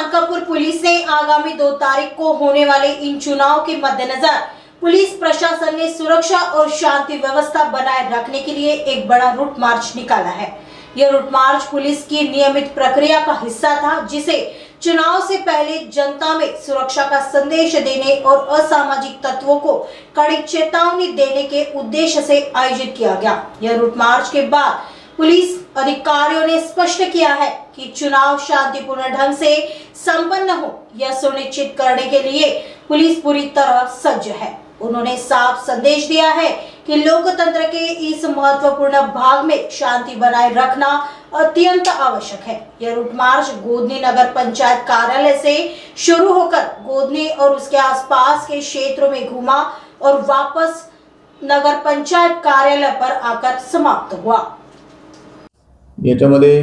Malkapur police ने आगामी 2 तारीख को होने वाले इन चुनाव के मद्देनजर पुलिस प्रशासन ने सुरक्षा और शांति व्यवस्था बनाए रखने के लिए एक बड़ा रूट मार्च निकाला है। यह रूट मार्च पुलिस की नियमित प्रक्रिया का हिस्सा था, जिसे चुनाव से पहले जनता में सुरक्षा का संदेश देने और असामाजिक तत्वों को कड़ी चेतावनी देने के उद्देश्य से आयोजित किया गया। यह रूट मार्च के बाद पुलिस अधिकारियों ने स्पष्ट किया है कि चुनाव शांतिपूर्ण ढंग से संपन्न हो, यह सुनिश्चित करने के लिए पुलिस पूरी तरह सज्ज है। उन्होंने साफ संदेश दिया है कि लोकतंत्र के इस महत्वपूर्ण भाग में शांति बनाए रखना अत्यंत आवश्यक है। यह रूट मार्च गोधनी नगर पंचायत कार्यालय से शुरू होकर गोधनी और उसके आसपास के क्षेत्रों में घूमा और वापस नगर पंचायत कार्यालय पर आकर समाप्त हुआ। याच्यामध्ये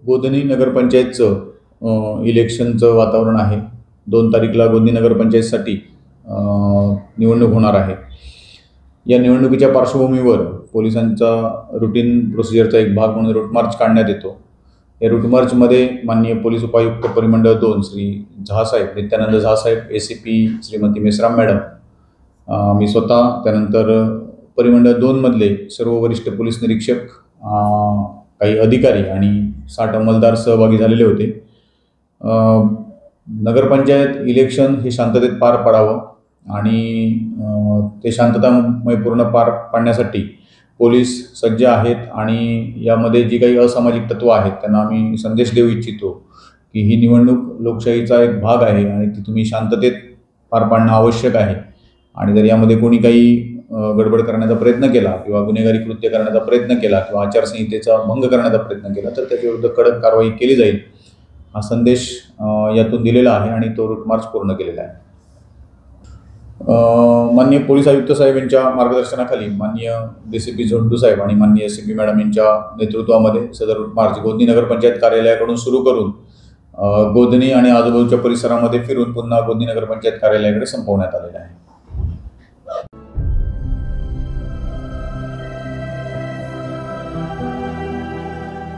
गोधनी नगरपंचायतचं इलेक्शनचं वातावरण आहे। 2 तारीखला गोधनी नगरपंचायतसाठी निवडणूक होणार आहे। या निवडणुकीच्या पार्श्वभूमीवर पोलिसांचा रूटीन प्रोसिजरचा एक भाग म्हणून रूट मार्च काढण्यात येतो। या रूट मार्चमध्ये माननीय पोलीस उपायुक्त परिमंडळ 2 श्री झहासाहेब नित्यानंद झहासाहेब, एसीपी श्रीमती मेश्राम मॅडम, मी स्वतः, त्यानंतर परिमंडळ 2 मधले सर्व वरिष्ठ पोलीस निरीक्षक, काही अधिकारी आणि 60 अंमलदार सहभागी झालेले होते। नगरपंचायत इलेक्शन हे शांततेत पार पडावं आणि ते शांततामय पूर्ण पार पाडण्यासाठी पोलीस सज्ज आहेत आणि यामध्ये जी काही असामाजिक तत्व आहेत त्यांना आम्ही संदेश देऊ इच्छितो की ही निवडणूक लोकशाहीचा एक भाग आहे आणि ती तुम्ही शांततेत पार पाडणं आवश्यक आहे आणि जर यामध्ये कोणी काही गडबड करण्याचा प्रयत्न केला किंवा गुन्हेगारी कृत्य करण्याचा प्रयत्न केला किंवा आचारसंहितेचा भंग करण्याचा प्रयत्न केला तर त्याच्याविरुद्ध कडक कारवाई केली जाईल, हा संदेश यातून दिलेला आहे आणि तो रूट मार्च पूर्ण केलेला आहे। माननीय पोलीस आयुक्त साहेब यांच्या मार्गदर्शनाखाली माननीय डीसीपी झोंडू साहेब आणि माननीय एसीपी मॅडम यांच्या नेतृत्वामध्ये सदर रूट मार्च गोधनी नगरपंचायत कार्यालयाकडून सुरू करून गोधनी आणि आजूबाजूच्या परिसरामध्ये फिरून पुन्हा गोधनी नगरपंचायत कार्यालयाकडे संपवण्यात आलेला आहे।